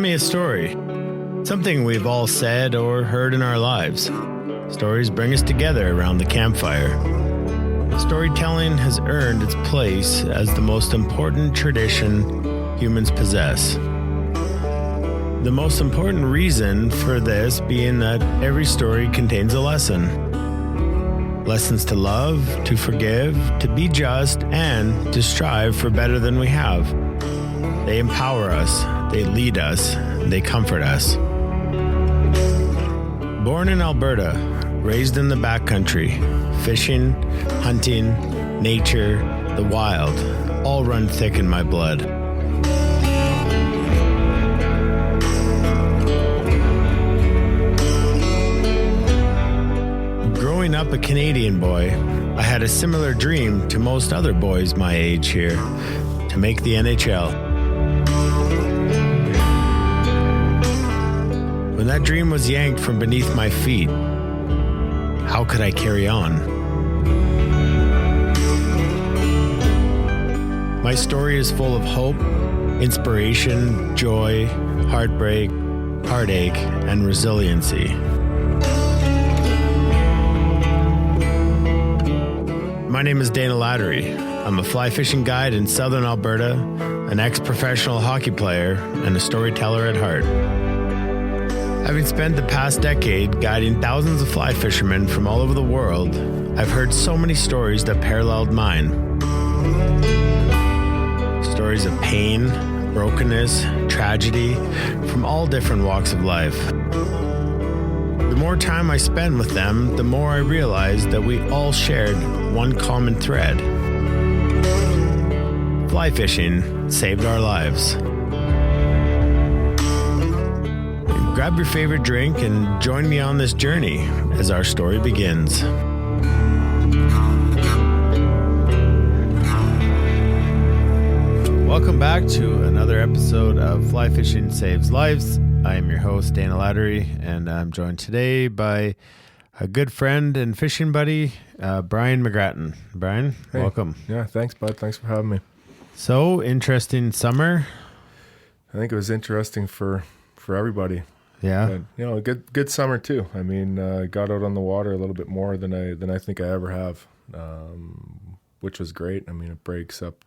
me a story. Something we've all said or heard in our lives. Stories bring us together around the campfire. Storytelling has earned its place as the most important tradition humans possess. The most important reason for this being that every story contains a lesson. Lessons to love, to forgive, to be just, and to strive for better than we have. They empower us, they lead us, they comfort us. Born in Alberta, raised in the backcountry, fishing, hunting, nature, the wild, all run thick in my blood. Growing up a Canadian boy, I had a similar dream to most other boys my age here, to make the NHL. When that dream was yanked from beneath my feet, how could I carry on? My story is full of hope, inspiration, joy, heartbreak, heartache, and resiliency. My name is Dana Lattery. I'm a fly fishing guide in southern Alberta, an ex-professional hockey player, and a storyteller at heart. Having spent the past decade guiding thousands of fly fishermen from all over the world, I've heard so many stories that paralleled mine. Stories of pain, brokenness, tragedy, from all different walks of life. The more time I spend with them, the more I realized that we all shared one common thread. Fly fishing saved our lives. Grab your favorite drink and join me on this journey as our story begins. Welcome back to another episode of Fly Fishing Saves Lives. I am your host, Dana Lattery, and I'm joined today by a good friend and fishing buddy, Brain McGrattan. Brian, hey. Welcome. Yeah, thanks, bud. Thanks for having me. So, interesting summer. I think it was interesting for everybody. Yeah, but, good summer too. I mean, got out on the water a little bit more than I think I ever have, which was great. I mean, it breaks up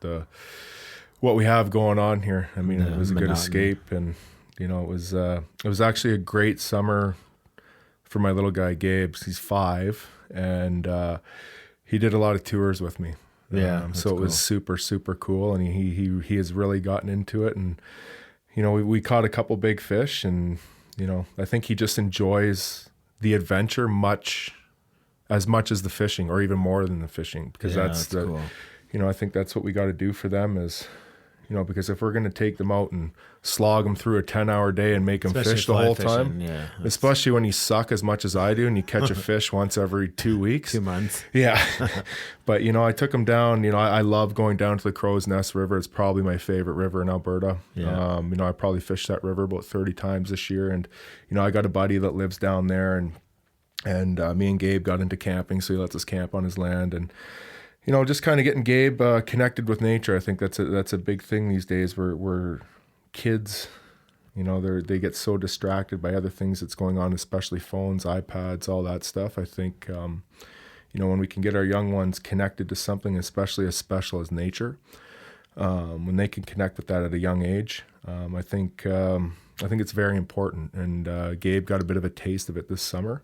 what we have going on here. I mean, it was a good escape, and it was actually a great summer for my little guy Gabe. He's 5, and he did a lot of tours with me. Yeah, so it was super cool, and he has really gotten into it, and we caught a couple big fish, and I think he just enjoys the adventure as much as the fishing, or even more than the fishing, because that's cool. I think that's what we got to do for them is, because if we're going to take them out and slog them through a 10-hour day and make them fish the whole time, especially when you suck as much as I do and you catch a fish once every 2 weeks. 2 months. Yeah. But, I took them down. I love going down to the Crow's Nest River. It's probably my favorite river in Alberta. Yeah. I probably fished that river about 30 times this year. And, I got a buddy that lives down there, and me and Gabe got into camping, so he lets us camp on his land. And, just kind of getting Gabe connected with nature. I think that's a big thing these days where kids, they get so distracted by other things that's going on, especially phones, iPads, all that stuff. I think, when we can get our young ones connected to something, especially as special as nature, when they can connect with that at a young age, I think it's very important. And Gabe got a bit of a taste of it this summer,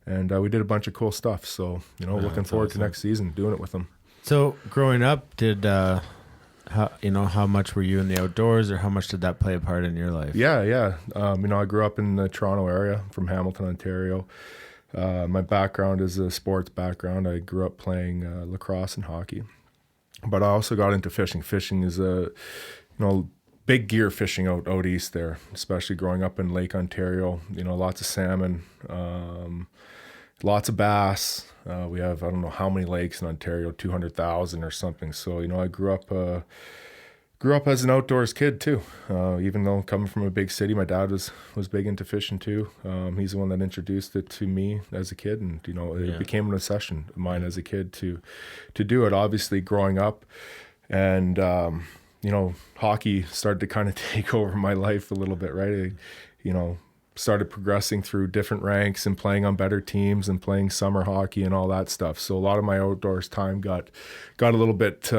and we did a bunch of cool stuff. So, looking forward to next season, doing it with them. So growing up, how much were you in the outdoors, or how much did that play a part in your life? Yeah. I grew up in the Toronto area, from Hamilton, Ontario. My background is a sports background. I grew up playing lacrosse and hockey, but I also got into fishing. Fishing is big gear fishing out east there, especially growing up in Lake Ontario. Lots of salmon, lots of bass. We have, I don't know how many lakes in Ontario, 200,000 or something. So, I grew up as an outdoors kid too. Even though coming from a big city, my dad was big into fishing too. He's the one that introduced it to me as a kid, and it became an obsession of mine as a kid to do it. Obviously, growing up, and hockey started to kind of take over my life a little bit, right? Started progressing through different ranks and playing on better teams and playing summer hockey and all that stuff. So a lot of my outdoors time got a little bit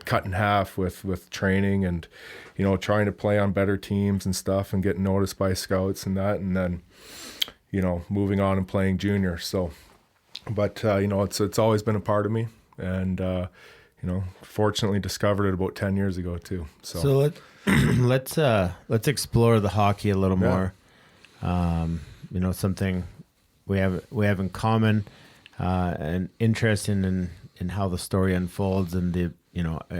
cut in half with training and, trying to play on better teams and stuff and getting noticed by scouts and that, and then, moving on and playing junior. So, but, it's always been a part of me, and, fortunately discovered it about 10 years ago too. So let's explore the hockey a little more. Something we have in common, and interest in how the story unfolds and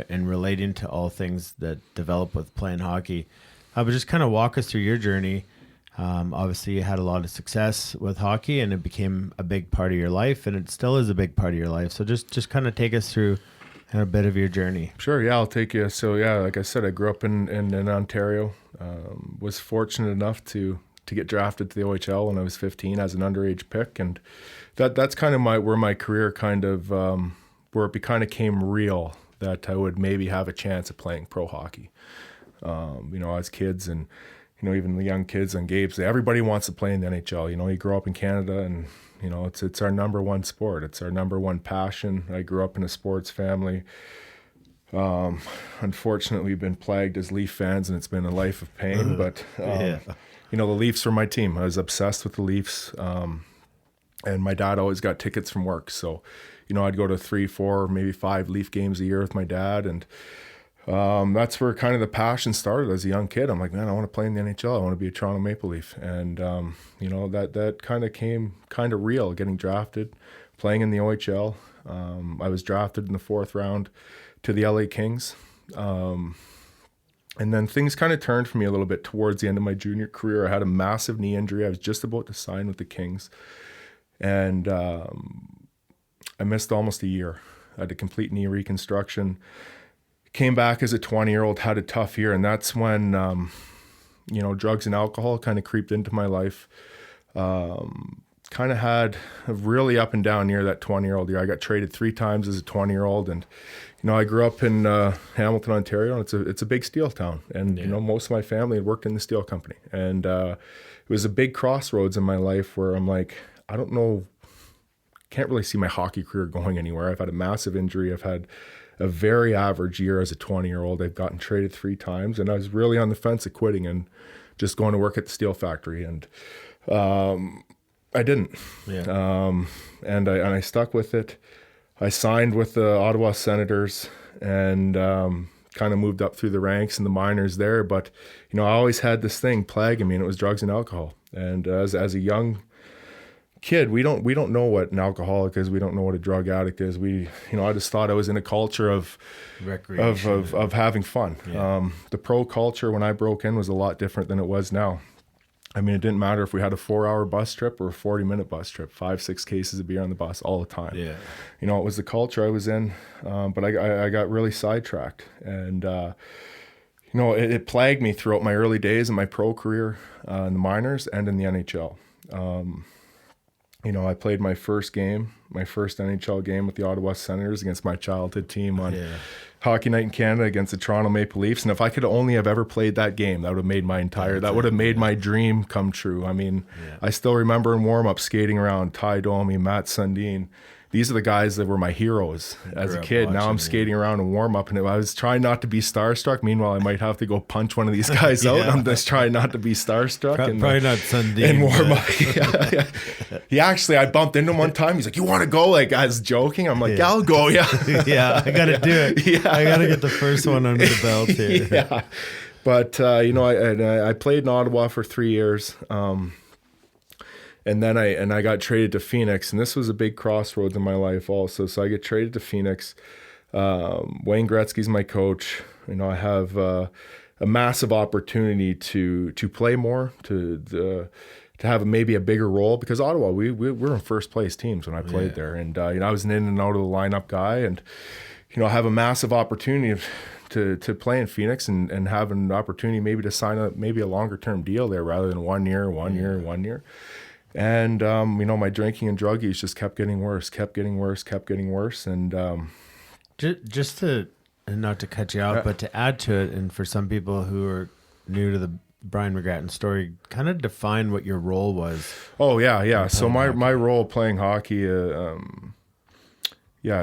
and relating to all things that develop with playing hockey. But just kind of walk us through your journey. Obviously you had a lot of success with hockey and it became a big part of your life, and it still is a big part of your life. So just kind of take us through a bit of your journey. Sure. Yeah, I'll take you. So yeah, like I said, I grew up in Ontario, was fortunate enough to get drafted to the OHL when I was 15 as an underage pick. And that's kind of where my career kind of, where it kind of came real that I would maybe have a chance at playing pro hockey. As kids and, even the young kids on Gabe's, everybody wants to play in the NHL. You grow up in Canada and, it's our number one sport. It's our number one passion. I grew up in a sports family. Unfortunately, we've been plagued as Leaf fans, and it's been a life of pain. But, the Leafs were my team. I was obsessed with the Leafs. And my dad always got tickets from work. So, I'd go to 3, 4, maybe 5 Leaf games a year with my dad. And that's where kind of the passion started as a young kid. I'm like, man, I want to play in the NHL. I want to be a Toronto Maple Leaf. And, that kind of came kind of real, getting drafted, playing in the OHL. I was drafted in the 4th round to the LA Kings. And then things kind of turned for me a little bit towards the end of my junior career. I had a massive knee injury. I was just about to sign with the Kings. And I missed almost a year. I had a complete knee reconstruction. Came back as a 20-year-old, had a tough year. And that's when, drugs and alcohol kind of creeped into my life. Kind of had a really up and down year that 20-year-old year. I got traded 3 times as a 20-year-old. And, I grew up in Hamilton, Ontario, and it's a big steel town. And, most of my family had worked in the steel company. And it was a big crossroads in my life where I'm like, I don't know, can't really see my hockey career going anywhere. I've had a massive injury. I've had a very average year as a 20-year-old. I've gotten traded 3 times, and I was really on the fence of quitting and just going to work at the steel factory. And I didn't. Yeah. And I stuck with it. I signed with the Ottawa Senators and kind of moved up through the ranks in the minors there. But, I always had this thing plaguing me, and it was drugs and alcohol. And as a young kid, we don't know what an alcoholic is. We don't know what a drug addict is. I just thought I was in a culture of recreation, of having fun. Yeah. The pro culture when I broke in was a lot different than it was now. I mean, it didn't matter if we had a 4-hour bus trip or a 40-minute bus trip, 5-6 cases of beer on the bus all the time. Yeah. It was the culture I was in, but I got really sidetracked. And, it plagued me throughout my early days in my pro career in the minors and in the NHL. I played my first NHL game with the Ottawa Senators against my childhood team on Hockey Night in Canada against the Toronto Maple Leafs. And if I could only have ever played that game, that would have made my dream come true. I mean, I still remember in warm-up skating around Ty Domi, Matt Sundin. These are the guys that were my heroes as a kid. Now I'm skating around in warm-up, and I was trying not to be starstruck. Meanwhile, I might have to go punch one of these guys out. I'm just trying not to be starstruck. Probably not Sundin. In warm-up. He actually, I bumped into him one time. He's like, "You want to go?" Like, I was joking. I'm like, "Yeah, I'll go, yeah." Yeah, I got to do it. Yeah. I got to get the first one under the belt here. Yeah. But, I played in Ottawa for 3 years. And then I got traded to Phoenix, and this was a big crossroads in my life also. So I get traded to Phoenix. Wayne Gretzky's my coach. I have a massive opportunity to play more, to have maybe a bigger role, because Ottawa, we were in first place teams when I played there. And, I was an in and out of the lineup guy, and, have a massive opportunity to play in Phoenix and have an opportunity maybe to sign a longer term deal there rather than 1 year. And, my drinking and drug use just kept getting worse. And just to and not to cut you out, but to add to it, and for some people who are new to the Brian McGrattan story, kind of define what your role was. Oh yeah. So my role playing hockey, I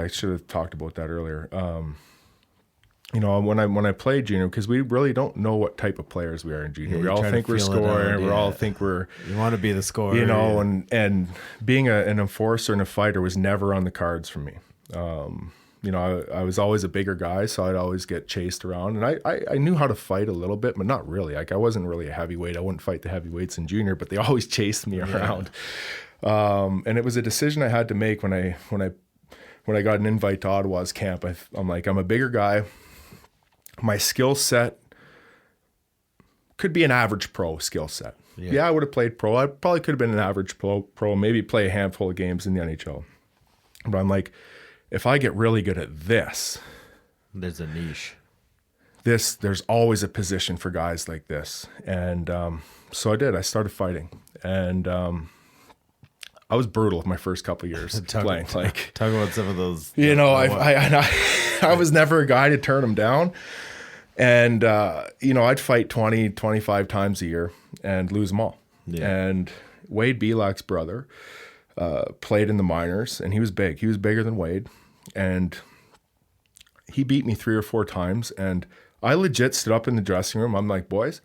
should have talked about that earlier. When I played junior, because we really don't know what type of players we are in junior. We all think we're scoring. We all think we're. You want to be the scorer. And being an enforcer and a fighter was never on the cards for me. I was always a bigger guy, so I'd always get chased around. And I knew how to fight a little bit, but not really. Like, I wasn't really a heavyweight. I wouldn't fight the heavyweights in junior, but they always chased me around. And it was a decision I had to make when I got an invite to Ottawa's camp. I'm like, I'm a bigger guy. My skill set could be an average pro skill set. Yeah, I would have played pro. I probably could have been an average pro, maybe play a handful of games in the NHL. But I'm like, if I get really good at this, there's a niche. There's always a position for guys like this. And so I did. I started fighting. And I was brutal my first couple of years playing. Talk about some of those. I was never a guy to turn them down. And, I'd fight 20, 25 times a year and lose them all. Yeah. And Wade Belak's brother played in the minors, and he was big. He was bigger than Wade. And he beat me 3 or 4 times. And I legit stood up in the dressing room. I'm like, boys,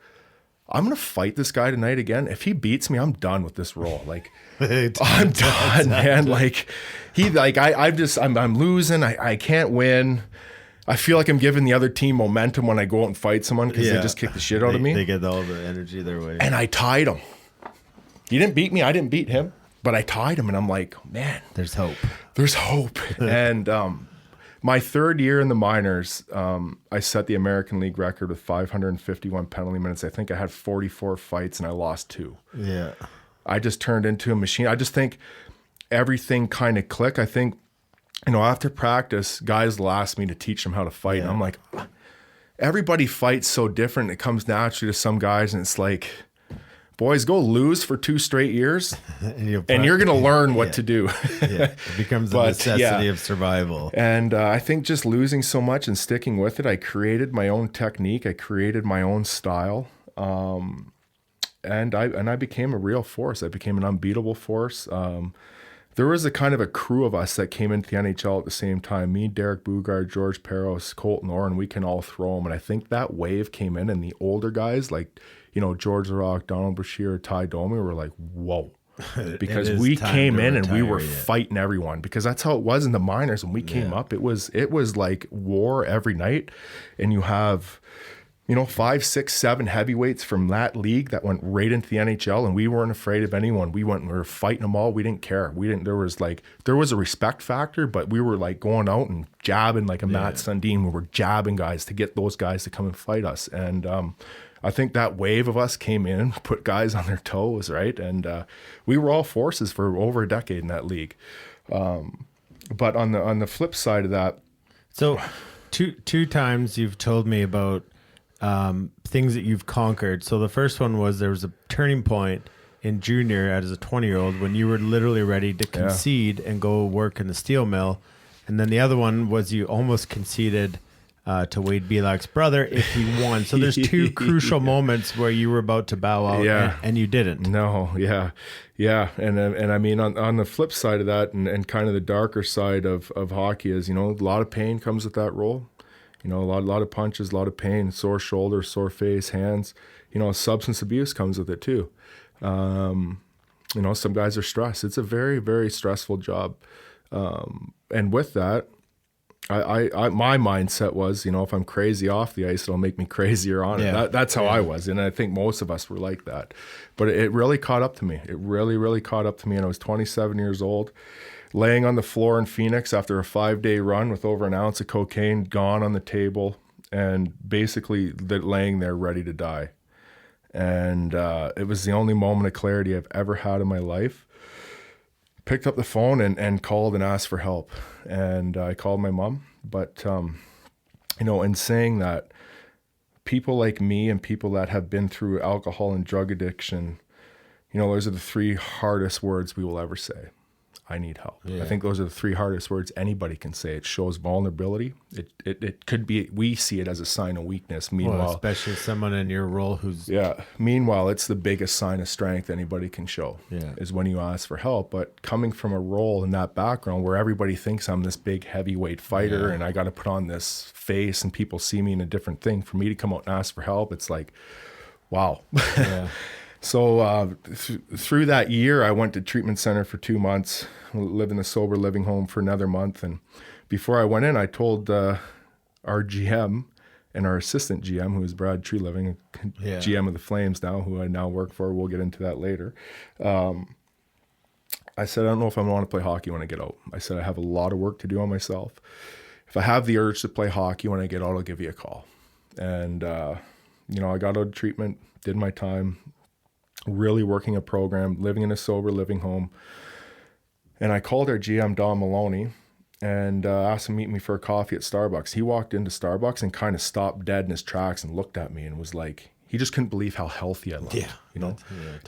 I'm going to fight this guy tonight again. If he beats me, I'm done with this role. Like, I'm done, man. Like, I'm losing. I can't win. I feel like I'm giving the other team momentum when I go out and fight someone because they just kick the shit out of me. They get all the energy their way. And I tied him. He didn't beat me. I didn't beat him. But I tied him, and I'm like, man. There's hope. There's hope. And my third year in the minors, I set the American League record with 551 penalty minutes. I think I had 44 fights, and I lost 2. Yeah. I just turned into a machine. I just think everything kind of clicked. I think, after practice, guys will ask me to teach them how to fight. Yeah. And I'm like, everybody fights so different. It comes naturally to some guys, and it's like, boys, go lose for 2 straight years, and you're going to learn what to do. It becomes a necessity of survival. And I think just losing so much and sticking with it, I created my own technique. I created my own style. And I became a real force. I became an unbeatable force. There was a kind of a crew of us that came into the NHL at the same time. Me, Derek Bugard, George Peros, Colton Orr, we can all throw them. And I think that wave came in, and the older guys like, George LaRock, Donald Brashear, Ty Domi were like, whoa. Because we came in and we were fighting everyone, because that's how it was in the minors when we came up. It was like war every night. And you have, 5, 6, 7 heavyweights from that league that went right into the NHL, and we weren't afraid of anyone. We were fighting them all. We didn't care. There was a respect factor, but we were like going out and jabbing like a Matt Sundin. We were jabbing guys to get those guys to come and fight us. And, I think that wave of us came in, put guys on their toes, right? And we were all forces for over a decade in that league. But on the flip side of that, so two times you've told me about things that you've conquered. So the first one was there was a turning point in junior as a 20-year-old when you were literally ready to concede and go work in the steel mill, and then the other one was you almost conceded to Wade Belak's brother if he won. So there's 2 crucial moments where you were about to bow out and you didn't. No, yeah. And I mean, on the flip side of that, and kind of the darker side of hockey is, a lot of pain comes with that role. A lot of punches, a lot of pain, sore shoulder, sore face, hands. Substance abuse comes with it too. Some guys are stressed. It's a very, very stressful job. And with that, my mindset was, if I'm crazy off the ice, it'll make me crazier on it. That's how I was. And I think most of us were like that. But it really caught up to me. It really, really caught up to me. And I was 27 years old, laying on the floor in Phoenix after a 5-day run with over an ounce of cocaine gone on the table, and basically laying there ready to die. And it was the only moment of clarity I've ever had in my life. Picked up the phone and called and asked for help. And I called my mom. But, in saying that, people like me and people that have been through alcohol and drug addiction, those are the 3 hardest words we will ever say. I need help. Yeah. I think those are the three hardest words anybody can say. It shows vulnerability. It could be, we see it as a sign of weakness. Meanwhile, Well, especially someone in your role who's meanwhile, it's the biggest sign of strength anybody can show is when you ask for help. But coming from a role in that background where everybody thinks I'm this big heavyweight fighter and I got to put on this face and people see me in a different thing, for me to come out and ask for help, it's like, wow. yeah. So through that year, I went to treatment center for 2 months, lived in a sober living home for another month. And before I went in, I told our GM and our assistant GM, who is Brad Tree Living, GM of the Flames now, who I now work for. We'll get into that later. I said, I don't know if I want to play hockey when I get out. I said, I have a lot of work to do on myself. If I have the urge to play hockey when I get out, I'll give you a call. And, I got out of treatment, did my time, really working a program, living in a sober living home. And I called our GM, Don Maloney, and asked him to meet me for a coffee at Starbucks. He walked into Starbucks and kind of stopped dead in his tracks and looked at me and was like, he just couldn't believe how healthy I looked. Totally.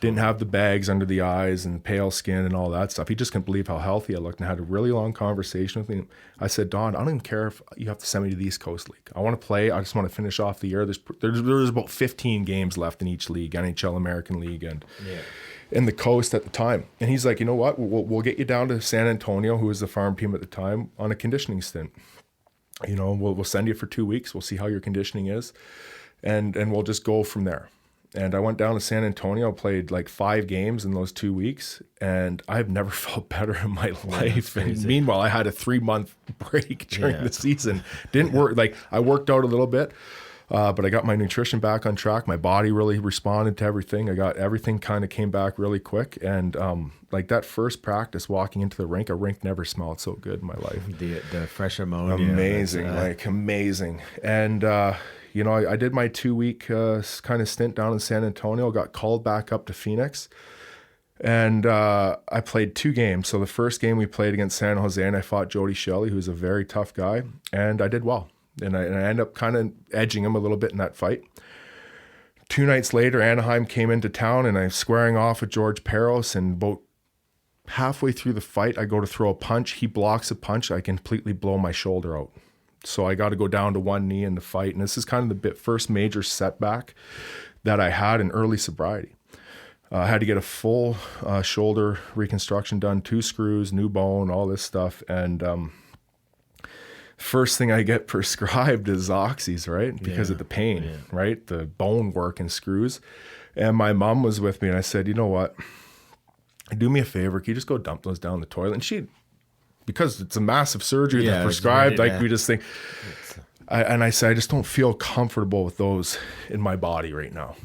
Didn't have the bags under the eyes and pale skin and all that stuff. He just couldn't believe how healthy I looked, and I had a really long conversation with him. I said, Don, I don't even care if you have to send me to the East Coast League. I want to play. I just want to finish off the year. There's about 15 games left in each league, NHL, American League, and in the Coast at the time. And he's like, you know what? We'll get you down to San Antonio, who was the farm team at the time, on a conditioning stint. We'll send you for 2 weeks. We'll see how your conditioning is. And we'll just go from there. And I went down to San Antonio, played like 5 games in those 2 weeks, and I've never felt better in my life. And meanwhile, I had a 3-month break during the season. Didn't work. Like, I worked out a little bit, but I got my nutrition back on track. My body really responded to everything. Everything kind of came back really quick. And like that first practice, walking into the rink, a rink never smelled so good in my life. The fresh ammonia. Amazing, amazing. And, I did my 2-week kind of stint down in San Antonio, got called back up to Phoenix, and I played 2 games. So the first game we played against San Jose, and I fought Jody Shelley, who's a very tough guy, and I did well. And I ended up kind of edging him a little bit in that fight. 2 nights later, Anaheim came into town, and I'm squaring off with George Peros, and about halfway through the fight, I go to throw a punch. He blocks a punch. I completely blow my shoulder out. So I got to go down to one knee in the fight. And this is kind of the first major setback that I had in early sobriety. I had to get a full shoulder reconstruction done, 2 screws, new bone, all this stuff. And first thing I get prescribed is Oxys, right? Because of the pain, right? The bone work and screws. And my mom was with me, and I said, you know what? Do me a favor. Can you just go dump those down the toilet? And she... because it's a massive surgery that's prescribed, we just think, I said, I just don't feel comfortable with those in my body right now.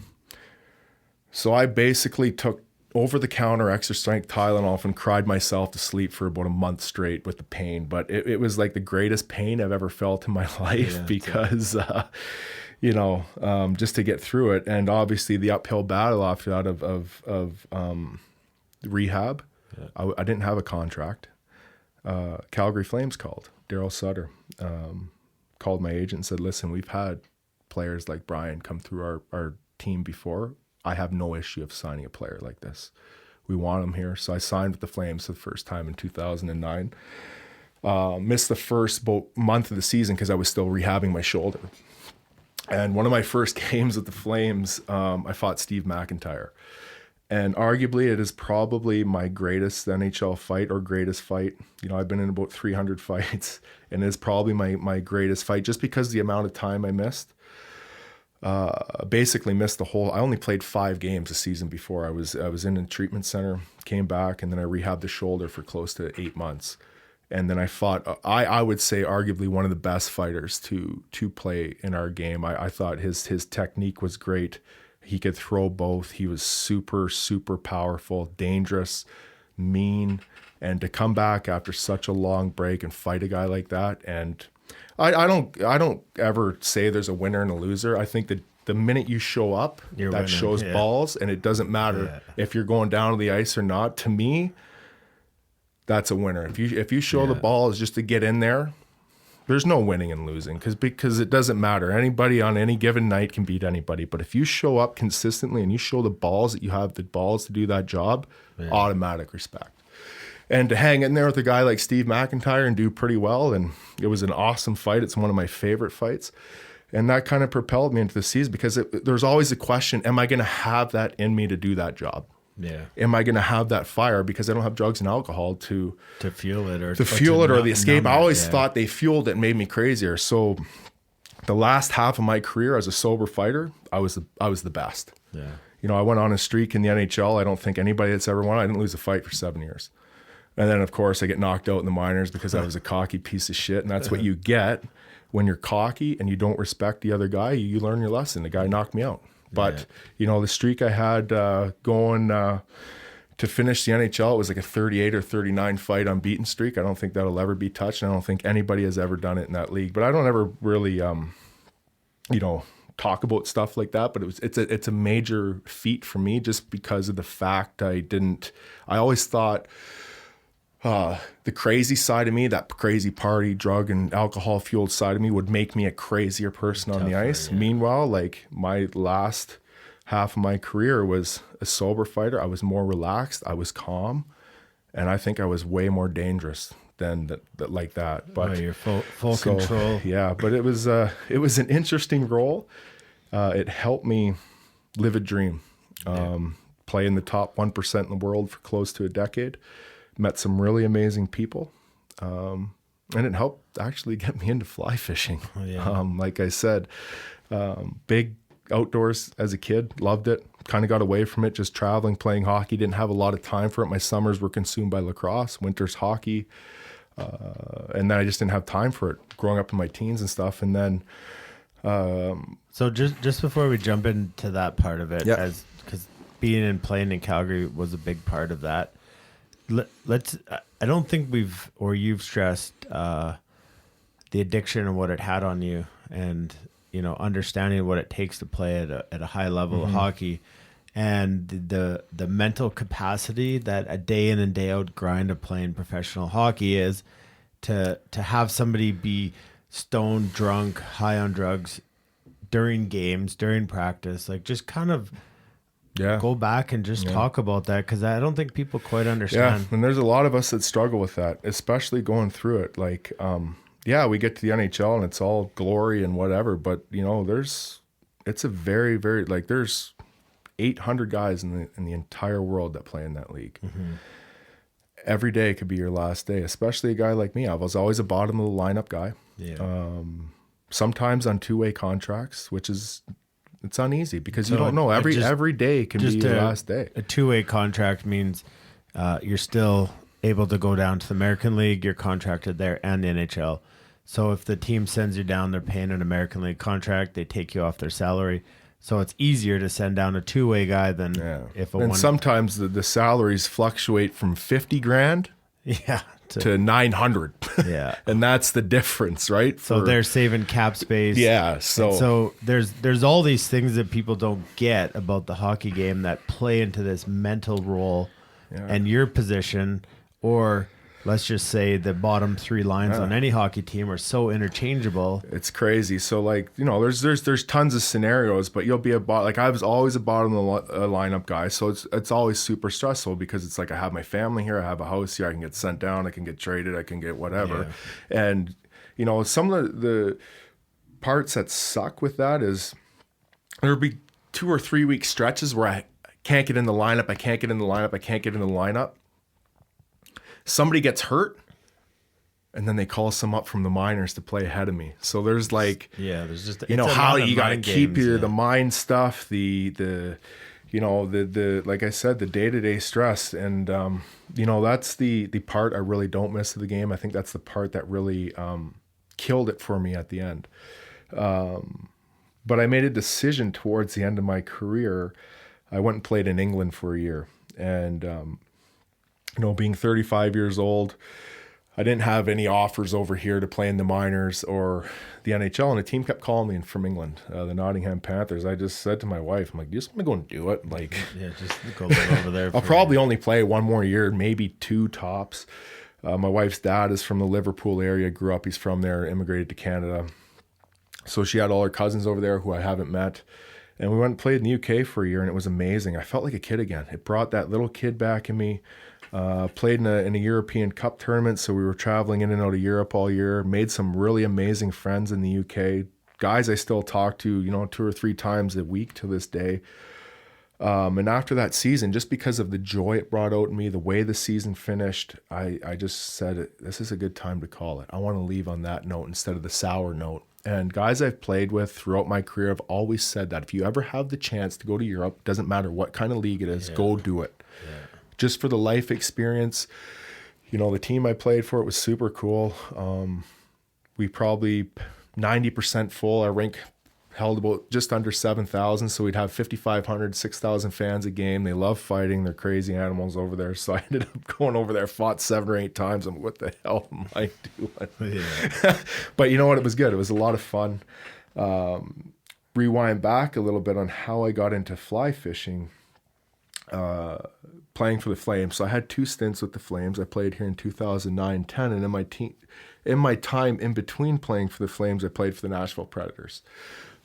So I basically took over-the-counter extra strength Tylenol and cried myself to sleep for about a month straight with the pain. But it was like the greatest pain I've ever felt in my life because, just to get through it. And obviously the uphill battle after that of rehab, I didn't have a contract. Calgary Flames called. Daryl Sutter called my agent and said, listen, we've had players like Brian come through our team before. I have no issue of signing a player like this. We want him here. So I signed with the Flames for the first time in 2009. Missed the first month of the season because I was still rehabbing my shoulder. And one of my first games with the Flames, I fought Steve McIntyre. And arguably, it is probably my greatest NHL fight or greatest fight. I've been in about 300 fights, and it's probably my greatest fight just because the amount of time I missed. Basically missed the whole. I only played 5 games a season before. I was in a treatment center, came back, and then I rehabbed the shoulder for close to 8 months. And then I fought, I would say arguably one of the best fighters to play in our game. I thought his technique was great. He could throw both. He was super, super powerful, dangerous, mean. And to come back after such a long break and fight a guy like that. And I don't ever say there's a winner and a loser. I think that the minute you show up, that winning. Shows balls. And it doesn't matter if you're going down to the ice or not. To me, that's a winner. If you show the balls just to get in there, there's no winning and losing because it doesn't matter. Anybody on any given night can beat anybody. But if you show up consistently and you show the balls that you have the balls to do that job, automatic respect. And to hang in there with a guy like Steve McIntyre and do pretty well, and it was an awesome fight. It's one of my favorite fights. And that kind of propelled me into the season because there's always a question, am I going to have that in me to do that job? Yeah. Am I going to have that fire because I don't have drugs and alcohol to fuel it or the escape? I always thought they fueled it and made me crazier. So the last half of my career as a sober fighter, I was the best. Yeah. You know, I went on a streak in the NHL. I don't think anybody that's ever won. I didn't lose a fight for 7 years. And then of course I get knocked out in the minors because I was a cocky piece of shit. And that's what you get when you're cocky and you don't respect the other guy. You learn your lesson. The guy knocked me out. But, you know, the streak I had going to finish the NHL, it was like a 38 or 39 fight unbeaten streak. I don't think that'll ever be touched. And I don't think anybody has ever done it in that league. But I don't ever really, you know, talk about stuff like that. But it's a major feat for me just because of the fact I always thought the crazy side of me, that crazy party, drug and alcohol fueled side of me would make me a crazier person on the ice. Yeah. Meanwhile, like my last half of my career was a sober fighter. I was more relaxed. I was calm. And I think I was way more dangerous than that like that. But you're full control. Yeah, but it was an interesting role. It helped me live a dream. Play in the top 1% in the world for close to a decade. Met some really amazing people. And it helped actually get me into fly fishing. Oh, yeah. Like I said, big outdoors as a kid, loved it. Kind of got away from it, just traveling, playing hockey. Didn't have a lot of time for it. My summers were consumed by lacrosse, winters hockey. And then I just didn't have time for it growing up in my teens and stuff. And then... so just before we jump into that part of it, because being and playing in Calgary was a big part of that. I don't think you've stressed the addiction and what it had on you, and you know, understanding what it takes to play at a high level of hockey, and the mental capacity that a day in and day out grind of playing professional hockey is to have somebody be stoned, drunk, high on drugs during games, during practice, like just kind of go back and just talk about that, because I don't think people quite understand. Yeah, and there's a lot of us that struggle with that, especially going through it. Like, we get to the NHL and it's all glory and whatever, but you know, it's a very, very, like there's 800 guys in the entire world that play in that league. Mm-hmm. Every day could be your last day, especially a guy like me. I was always a bottom of the lineup guy. Yeah. Sometimes on two-way contracts, which is... It's uneasy because you don't know. Every day can be your last day. A two-way contract means you're still able to go down to the American League. You're contracted there and the NHL. So if the team sends you down, they're paying an American League contract. They take you off their salary. So it's easier to send down a two-way guy than if a one. And sometimes the salaries fluctuate from $50,000 to 900. Yeah. And that's the difference, right? So they're saving cap space. Yeah. So there's all these things that people don't get about the hockey game that play into this mental role and your position, or let's just say the bottom three lines on any hockey team are so interchangeable. It's crazy. So like, you know, there's tons of scenarios, but you'll be like I was always a bottom of the lineup guy. So it's always super stressful because it's like I have my family here, I have a house here, I can get sent down, I can get traded, I can get whatever. Yeah. And, you know, some of the parts that suck with that is there'll be 2 or 3 week stretches where I can't get in the lineup, I can't get in the lineup. Somebody gets hurt, and then they call some up from the minors to play ahead of me. So there's like, there's just, you know, how you got to keep the mind stuff, the like I said, the day-to-day stress. And, you know, that's the part I really don't miss of the game. I think that's the part that really killed it for me at the end. But I made a decision towards the end of my career. I went and played in England for a year, and, you know, being 35 years old, I didn't have any offers over here to play in the minors or the NHL, and a team kept calling me from England, the Nottingham Panthers. I just said to my wife, I'm like, you just want to go and do it? Like, just go live over there. I'll probably only play one more year, maybe 2 tops. My wife's dad is from the Liverpool area, grew up, he's from there, immigrated to Canada. So she had all her cousins over there who I haven't met. And we went and played in the UK for a year, and it was amazing. I felt like a kid again. It brought that little kid back in me. Played in a European Cup tournament, so we were traveling in and out of Europe all year. Made some really amazing friends in the UK. Guys I still talk to, 2 or 3 times a week to this day. And after that season, just because of the joy it brought out in me, the way the season finished, I just said, this is a good time to call it. I want to leave on that note instead of the sour note. And guys I've played with throughout my career have always said that if you ever have the chance to go to Europe, doesn't matter what kind of league it is, go do it. Yeah. Just for the life experience. The team I played for, it was super cool. We probably 90% full. Our rink held about just under 7,000, so we'd have 5,500, 6,000 fans a game. They love fighting. They're crazy animals over there. So I ended up going over there, fought 7 or 8 times. I'm, what the hell am I doing? Yeah. But you know what? It was good. It was a lot of fun. Rewind back a little bit on how I got into fly fishing, playing for the Flames. So I had 2 stints with the Flames. I played here in 2009-10, and in my time in between playing for the Flames, I played for the Nashville Predators.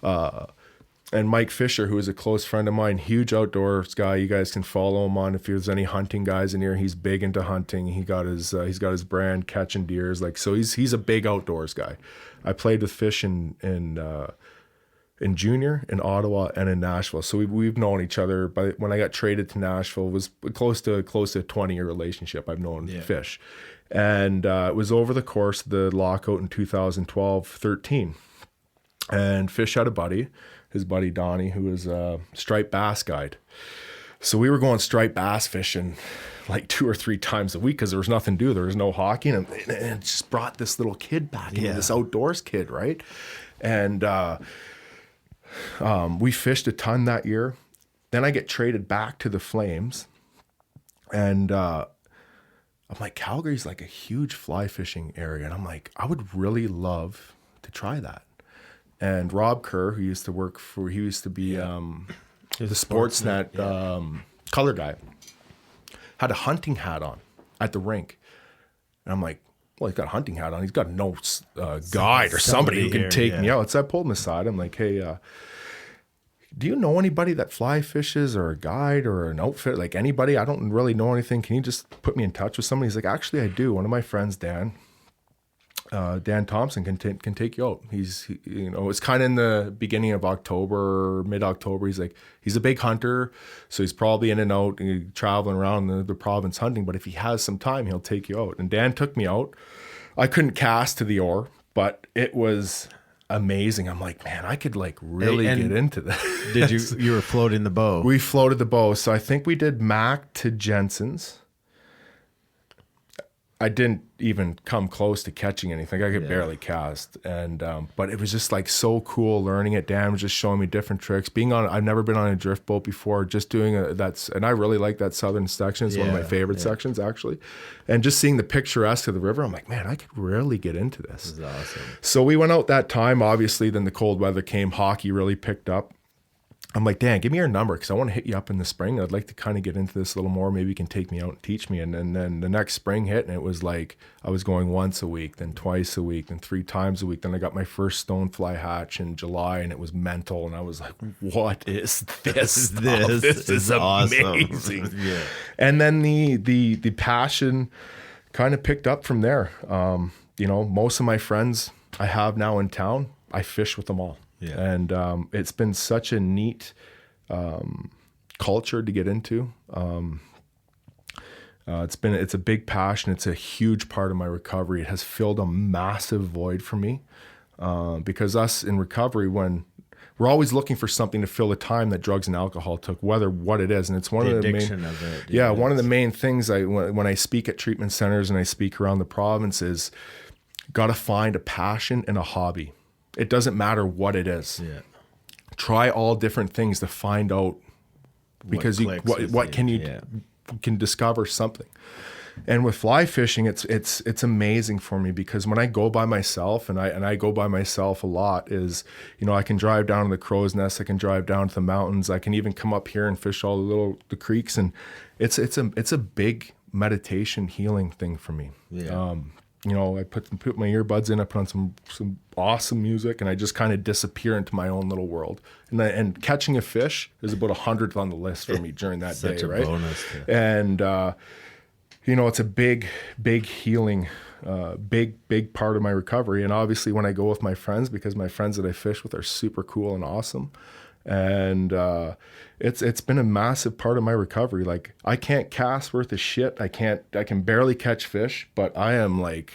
And Mike Fisher, who is a close friend of mine, huge outdoors guy. You guys can follow him on if there's any hunting guys in here. He's big into hunting. He's got his brand Catching Deers. So he's a big outdoors guy. I played with Fish in junior, in Ottawa, and in Nashville. So we've known each other. But when I got traded to Nashville, it was close to a 20-year relationship. I've known Fish, and it was over the course of the lockout in 2012-13. And Fish had a buddy, his buddy Donnie, who was a striped bass guide. So we were going striped bass fishing like 2 or 3 times a week because there was nothing to do. There was no hockey. And it just brought this little kid back, this outdoors kid, right? And we fished a ton that year. Then I get traded back to the Flames. And I'm like, Calgary's like a huge fly fishing area. And I'm like, I would really love to try that. And Rob Kerr, he used to be the Sportsnet color guy, had a hunting hat on at the rink. And I'm like, well, he's got a hunting hat on. He's got no guide or somebody who can take me out. So I pulled him aside. I'm like, hey, do you know anybody that fly fishes or a guide or an outfit? Like anybody? I don't really know anything. Can you just put me in touch with somebody? He's like, actually, I do. One of my friends, Dan Thompson can take you out. It's kind of in the beginning of October, mid-October. He's like, he's a big hunter, so he's probably in and out, traveling around the province hunting. But if he has some time, he'll take you out. And Dan took me out. I couldn't cast to the oar, but it was amazing. I'm like, man, I could really get into this. Did you were floating the bow? We floated the bow. So I think we did Mac to Jensen's. I didn't even come close to catching anything. I could barely cast, and but it was just so cool learning it. Dan was just showing me different tricks. I've never been on a drift boat before. Just doing and I really like that southern section. It's one of my favorite sections actually, and just seeing the picturesque of the river. I'm like, man, I could really get into this. This is awesome. So we went out that time. Obviously, then the cold weather came. Hockey really picked up. I'm like, Dan, give me your number because I want to hit you up in the spring. I'd like to kind of get into this a little more. Maybe you can take me out and teach me. And then the next spring hit, and it was like I was going once a week, then twice a week, then 3 times a week. Then I got my first stonefly hatch in July, and it was mental. And I was like, what is this? This is awesome. Amazing. Yeah. And then the passion kind of picked up from there. Most of my friends I have now in town, I fish with them all. Yeah. And it's been such a neat culture to get into. It's a big passion. It's a huge part of my recovery. It has filled a massive void for me because us in recovery, when we're always looking for something to fill the time that drugs and alcohol took, whether what it is, and it's one of the main of it. Yeah, one of the main things when I speak at treatment centers and I speak around the province is got to find a passion and a hobby. It doesn't matter what it is. Yeah. Try all different things to find out because what can you can discover something. And with fly fishing, it's amazing for me because when I go by myself, and I go by myself a lot, is I can drive down to the Crow's Nest, I can drive down to the mountains, I can even come up here and fish all the creeks, and it's a big meditation healing thing for me. Yeah. I put my earbuds in, I put on some awesome music, and I just kind of disappear into my own little world. And catching a fish is about 100th on the list for me during that day, right? Such a bonus. And you know, it's a big healing, big part of my recovery. And obviously when I go with my friends, because my friends that I fish with are super cool and awesome. And it's been a massive part of my recovery. Like, I can't cast worth of shit. I can barely catch fish, but I am like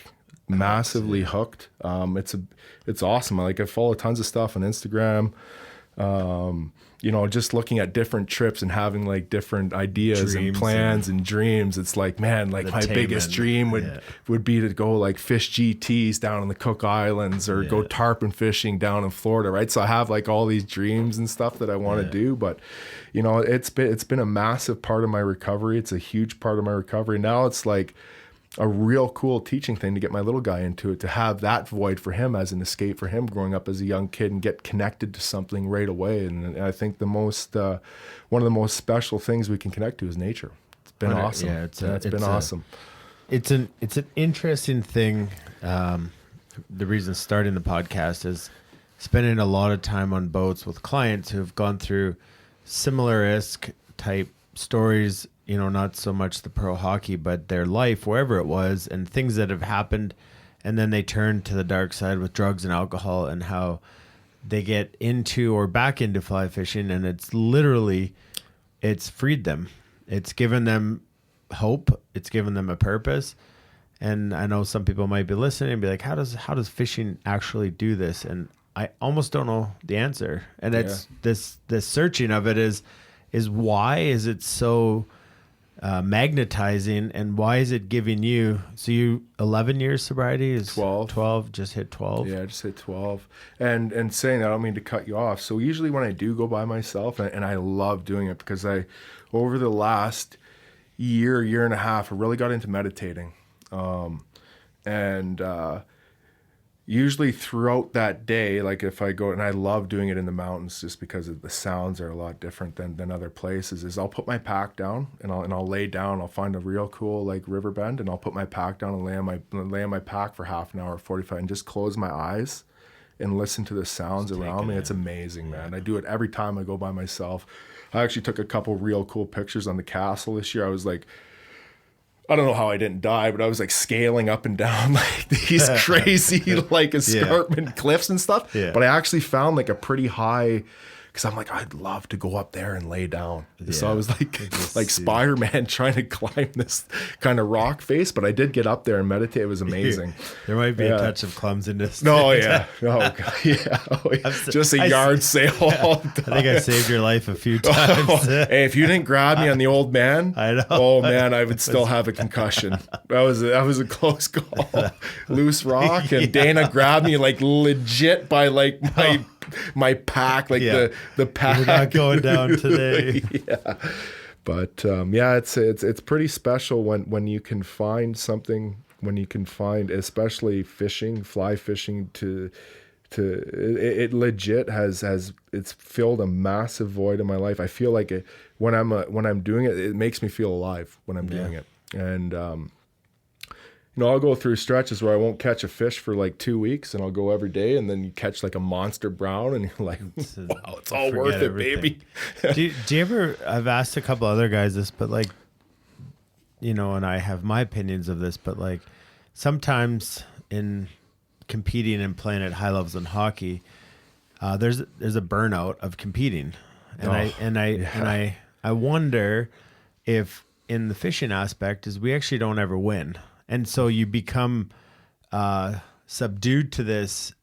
massively hooked. It's awesome. I follow tons of stuff on Instagram. You know, just looking at different trips and having like different ideas and plans and dreams. It's like, man, like my biggest dream would be to go like fish GTs down in the Cook Islands or go tarpon fishing down in Florida, right? So I have like all these dreams and stuff that I want to do, but you know, it's been a massive part of my recovery. It's a huge part of my recovery. Now it's like a real cool teaching thing to get my little guy into it, to have that void for him as an escape for him growing up as a young kid and get connected to something right away. And I think one of the most special things we can connect to is nature. It's been awesome. Yeah, it's been awesome. It's an interesting thing. The reason starting the podcast is spending a lot of time on boats with clients who have gone through similar-esque type stories, you know, not so much the pro hockey, but their life, wherever it was, and things that have happened. And then they turn to the dark side with drugs and alcohol, and how they get into or back into fly fishing. And it's freed them. It's given them hope. It's given them a purpose. And I know some people might be listening and be like, how does fishing actually do this? And I almost don't know the answer. And it's this searching of it is why is it so magnetizing, and why is it giving you, so you 11 years sobriety is 12, just hit 12. Yeah, I just hit 12. And saying that, I don't mean to cut you off. So usually when I do go by myself, and I love doing it, because over the last year and a half, I really got into meditating. Usually throughout that day, like if I go, and I love doing it in the mountains just because the sounds are a lot different than other places, is I'll put my pack down and I'll lay down. I'll find a real cool like river bend, and I'll put my pack down and lay on my pack for half an hour, 45, and just close my eyes and listen to the sounds around me. It's amazing, man. I do it every time I go by myself. I actually took a couple real cool pictures on the castle this year. I was like, I don't know how I didn't die, but I was like scaling up and down like these crazy like escarpment cliffs and stuff. Yeah. But I actually found like a pretty high, because I'm like, I'd love to go up there and lay down. Yeah. So I was like Spider-Man trying to climb this kind of rock face, but I did get up there and meditate. It was amazing. There might be a touch of clumsiness. No, yeah. Oh, God. Yeah. Oh, yeah. Just a yard sail all the time. I think I saved your life a few times. Hey, if you didn't grab me on the old man, I know. Oh man, I would still have a concussion. That was a close call. Loose rock, and Dana grabbed me like legit by like my pack, like the pack. We're not going down today. Yeah. But it's pretty special when you can find something, especially fishing, fly fishing, it legit has it's filled a massive void in my life. I feel like when I'm doing it, it makes me feel alive when I'm doing it. And I'll go through stretches where I won't catch a fish for like 2 weeks, and I'll go every day, and then you catch like a monster brown, and you're like, wow, it's all worth it, baby. do you ever, I've asked a couple other guys this, but like, and I have my opinions of this, but like sometimes in competing and playing at high levels in hockey, there's a burnout of competing. And I wonder if in the fishing aspect is we actually don't ever win. And so you become subdued to this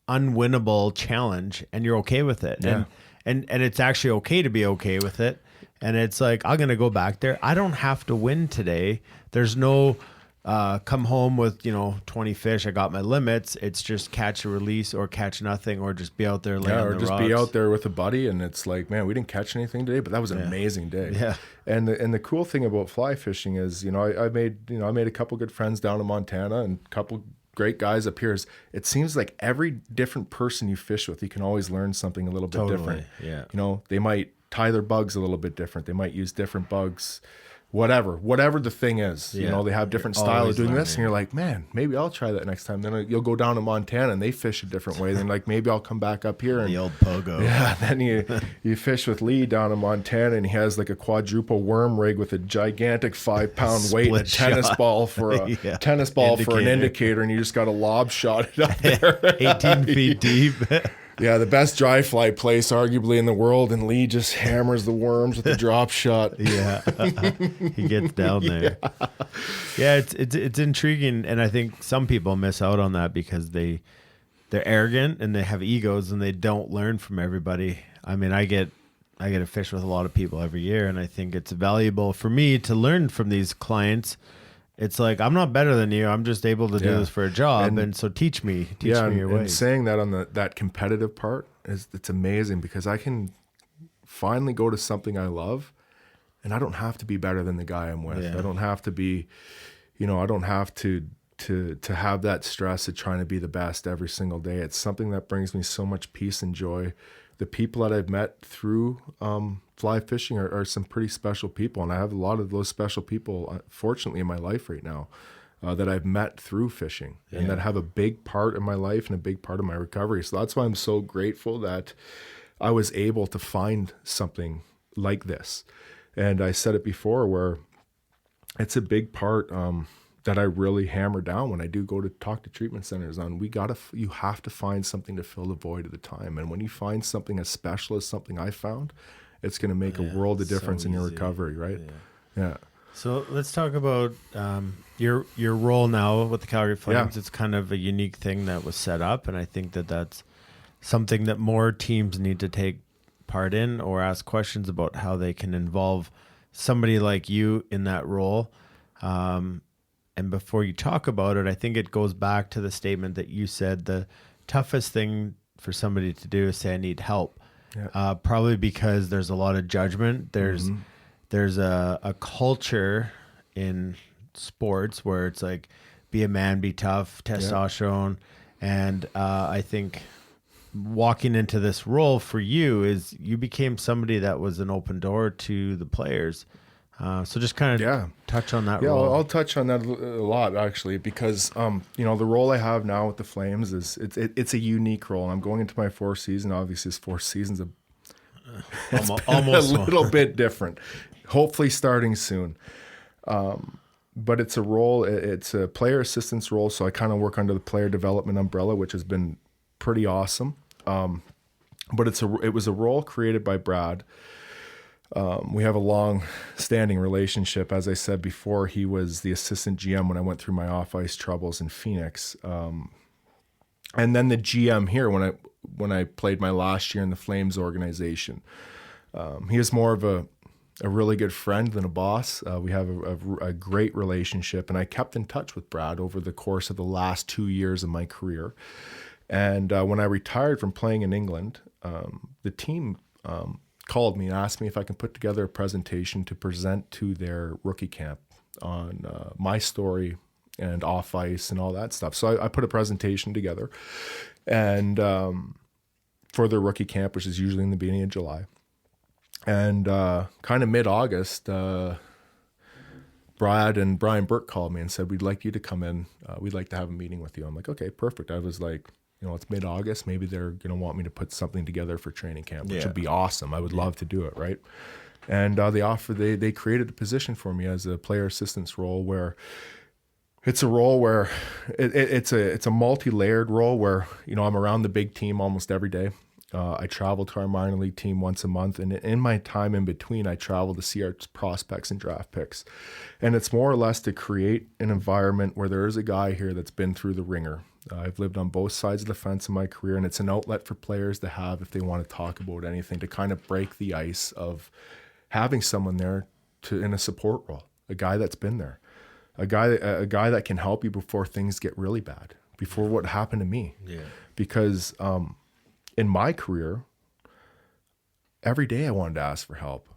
unwinnable challenge, and you're okay with it. Yeah. And it's actually okay to be okay with it. And it's like, I'm going to go back there. I don't have to win today. There's no come home with 20 fish. I got my limits. It's just catch a release or catch nothing, or just be out there laying or the just rocks. Be out there with a buddy, and it's like, man, we didn't catch anything today, but that was an amazing day. Yeah. And the cool thing about fly fishing is, I made a couple good friends down in Montana, and a couple great guys up here. It seems like every different person you fish with, you can always learn something a little bit different. Yeah. They might tie their bugs a little bit different. They might use different bugs. whatever the thing is. You know, they have different style of doing this, and you're like, man, maybe I'll try that next time. Then you'll go down to Montana and they fish a different way. Then like, maybe I'll come back up here and the old pogo. Yeah, then you fish with Lee down in Montana, and he has like a quadruple worm rig with a gigantic 5-pound weight, and a tennis ball for an indicator, and you just got a lob shot it up there, 18 feet deep. Yeah, the best dry fly place arguably in the world, and Lee just hammers the worms with a drop shot. Yeah, he gets down there. Yeah, it's intriguing, and I think some people miss out on that because they're arrogant and they have egos and they don't learn from everybody. I mean, I get to fish with a lot of people every year, and I think it's valuable for me to learn from these clients. It's like, I'm not better than you. I'm just able to do this for a job. And so teach me your ways. And saying that on that competitive part, it's amazing because I can finally go to something I love, and I don't have to be better than the guy I'm with. I don't have to be, I don't have to have that stress of trying to be the best every single day. It's something that brings me so much peace and joy. The people that I've met through fly fishing are some pretty special people, and I have a lot of those special people, fortunately, in my life right now that I've met through fishing and that have a big part in my life and a big part of my recovery. So that's why I'm so grateful that I was able to find something like this. And I said it before, where it's a big part that I really hammer down when I do go to talk to treatment centers on. You have to find something to fill the void of the time. And when you find something as special as something I found, it's going to make a world of difference in your recovery, right? Yeah. So let's talk about your role now with the Calgary Flames. Yeah. It's kind of a unique thing that was set up, and I think that's something that more teams need to take part in or ask questions about how they can involve somebody like you in that role. And before you talk about it, I think it goes back to the statement that you said the toughest thing for somebody to do is say, I need help. Yeah. Probably because there's a lot of judgment. There's a culture in sports where it's like, be a man, be tough, testosterone. And I think walking into this role for you is you became somebody that was an open door to the players. So just kind of touch on that role. I'll touch on that a lot, actually, because the role I have now with the Flames is it's a unique role. I'm going into my fourth season. Obviously, this fourth season's almost a little bit different. Hopefully, starting soon. But it's a role. It's a player assistance role. So I kind of work under the player development umbrella, which has been pretty awesome. But it was a role created by Brad. We have a long-standing relationship. As I said before, he was the assistant GM when I went through my off-ice troubles in Phoenix, and then the GM here when I played my last year in the Flames organization. He is more of a really good friend than a boss. We have a great relationship, and I kept in touch with Brad over the course of the last 2 years of my career. And when I retired from playing in England, the team called me and asked me if I can put together a presentation to present to their rookie camp on my story and off ice and all that stuff. So I put a presentation together, and for their rookie camp, which is usually in the beginning of July. And kind of mid-August, Brad and Brian Burke called me and said, we'd like you to come in. We'd like to have a meeting with you. I'm like, okay, perfect. I was like, it's mid-August. Maybe they're going to want me to put something together for training camp, which would be awesome. I would love to do it, right? And they created a position for me as a player assistance role, where it's a role where it's a multi-layered role where, I'm around the big team almost every day. I travel to our minor league team once a month, and in my time in between, I travel to see our prospects and draft picks. And it's more or less to create an environment where there is a guy here that's been through the ringer. I've lived on both sides of the fence in my career, and it's an outlet for players to have if they want to talk about anything, to kind of break the ice of having someone there in a support role, a guy that's been there, a guy that can help you before things get really bad, before what happened to me. Yeah. Because in my career, every day I wanted to ask for help.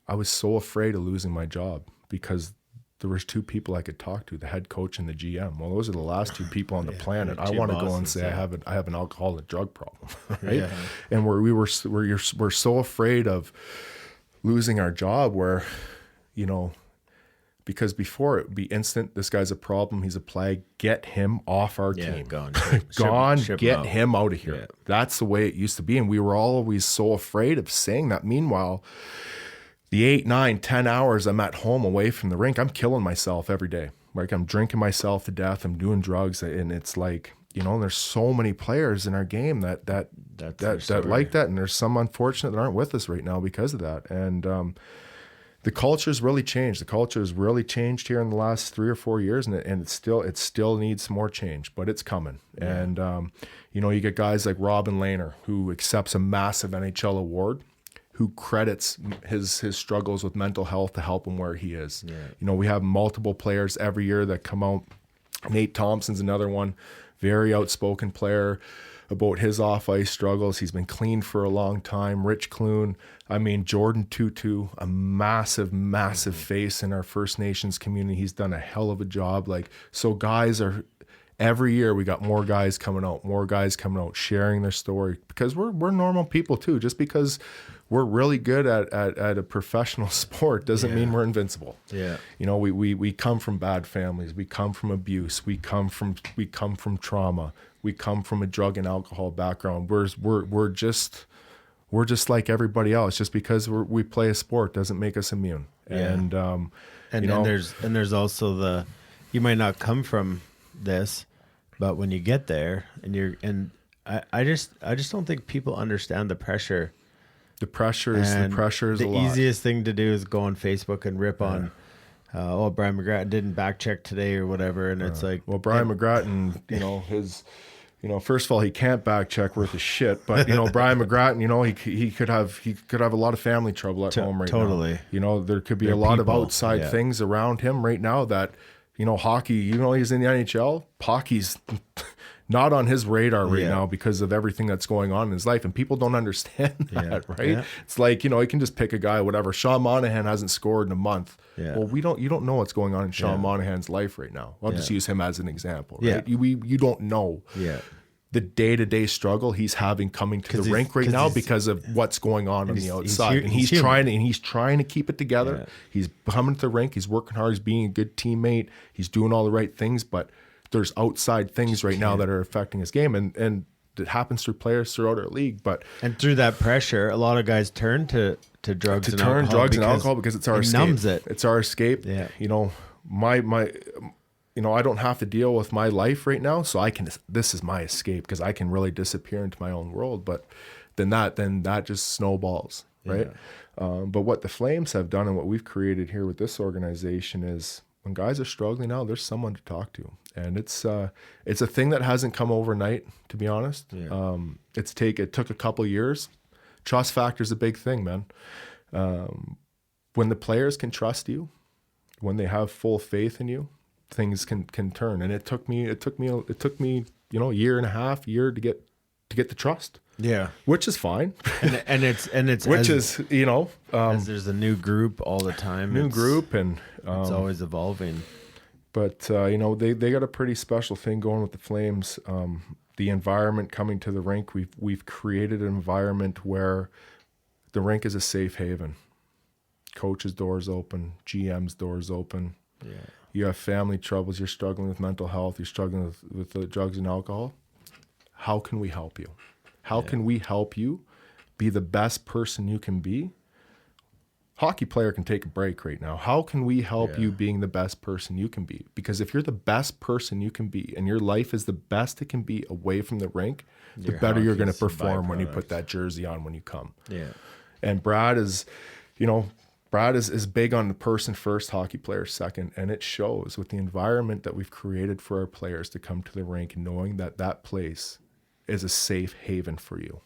I was so afraid of losing my job because there was two people I could talk to, the head coach and the GM. Well, those are the last two people on the planet. I want to go and say I have an alcohol and drug problem, right? Yeah. And we're so afraid of losing our job, where because before it would be instant, this guy's a problem, he's a plague, get him off our team. Gone. Get him out of here. Yeah. That's the way it used to be. And we were always so afraid of saying that. Meanwhile, the 8, 9, 10 hours I'm at home away from the rink, I'm killing myself every day. Like I'm drinking myself to death. I'm doing drugs. And it's like, there's so many players in our game that like that. And there's some unfortunate that aren't with us right now because of that. And, the culture's really changed. The culture has really changed here in the last 3 or 4 years, and it still needs more change, but it's coming. Yeah. And you get guys like Robin Lehner, who accepts a massive NHL award, who credits his struggles with mental health to help him where he is. Yeah. We have multiple players every year that come out. Nate Thompson's another one, very outspoken player about his off-ice struggles. He's been clean for a long time. Rich Clune. Jordan Tutu, a massive face in our First Nations community. He's done a hell of a job. So guys are, every year we got more guys coming out, sharing their story, because we're normal people too. Just because we're really good at a professional sport doesn't mean we're invincible. Yeah. We come from bad families. We come from abuse. We come from trauma. We come from a drug and alcohol background. We're just like everybody else. Just because we play a sport doesn't make us immune. Yeah. And there's also you might not come from this, but when you get there I just don't think people understand the pressure. The pressure is a lot. The easiest thing to do is go on Facebook and rip on, Brian McGrattan didn't back check today or whatever. And it's like, Brian McGrattan, his, first of all, he can't back check worth of shit, but Brian McGrattan, he could have a lot of family trouble at home right now. Totally. There could be a lot of outside things around him right now that, hockey, he's in the NHL, hockey's not on his radar right now because of everything that's going on in his life. And people don't understand that, right? Yeah. It's like, you can just pick a guy, whatever. Sean Monahan hasn't scored in a month. Yeah. Well, you don't know what's going on in Sean Monahan's life right now. I'll just use him as an example, right? Yeah. You don't know the day-to-day struggle he's having coming to the rink right now because of what's going on the outside. He's trying to keep it together. Yeah. He's coming to the rink. He's working hard. He's being a good teammate. He's doing all the right things, but there's outside things right now that are affecting his game, and it happens through players throughout our league. And through that pressure, a lot of guys turn to drugs and alcohol because it's our escape. Numbs it. It's our escape. Yeah. I don't have to deal with my life right now, so this is my escape because I can really disappear into my own world. But then that just snowballs, right? Yeah. But what the Flames have done and what we've created here with this organization is, when guys are struggling now, there's someone to talk to. And it's a thing that hasn't come overnight, to be honest. Yeah. It took a couple years. Trust factor is a big thing, man. When the players can trust you, when they have full faith in you, things can turn. And it took me a year and a half to get the trust. Yeah, which is fine, and it's as there's a new group all the time. And it's always evolving. But they got a pretty special thing going with the Flames. The environment coming to the rink, we've created an environment where the rink is a safe haven. Coaches' doors open, GM's doors open. Yeah, you have family troubles. You're struggling with mental health. You're struggling with the drugs and alcohol. How can we help you? How can we help you be the best person you can be? Hockey player can take a break right now. How can we help you being the best person you can be? Because if you're the best person you can be and your life is the best it can be away from the rink, the better you're going to perform when you put that jersey on when you come. Yeah. And Brad is big on the person first, hockey player second, and it shows with the environment that we've created for our players to come to the rink, knowing that place is a safe haven for you.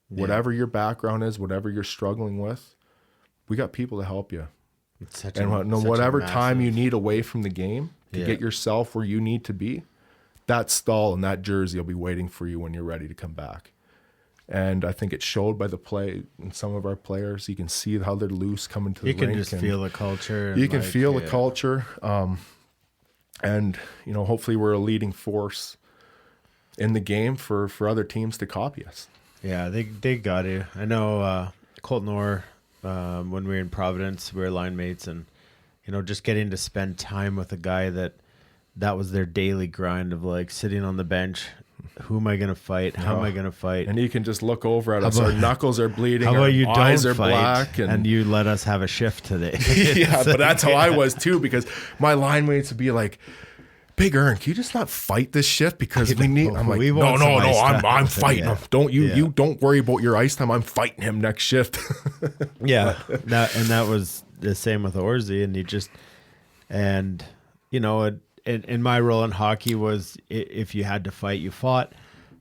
Yeah. Whatever your background is, whatever you're struggling with, we got people to help you. Whatever time you need away from the game to get yourself where you need to be, that stall and that jersey will be waiting for you when you're ready to come back. And I think it showed by the play in some of our players. You can see how they're loose coming to the rink. You can just feel the culture. You can feel the culture. And hopefully we're a leading force in the game for other teams to copy us. Yeah, they got to. I know Colton Orr when we were in Providence. We were line mates, and just getting to spend time with a guy that was their daily grind of like sitting on the bench. Who am I going to fight? How am I going to fight? And you can just look over at us. Our knuckles are bleeding. How about you eyes don't are fight, black. And you let us have a shift today. Yeah, but that's how I was too, because my line mates would be like, Big Ern, can you just not fight this shift? Because we need. I'm like, no, I'm fighting him. Don't you don't worry about your ice time. I'm fighting him next shift. Yeah, that was the same with Orzy, and in my role in hockey was if you had to fight, you fought,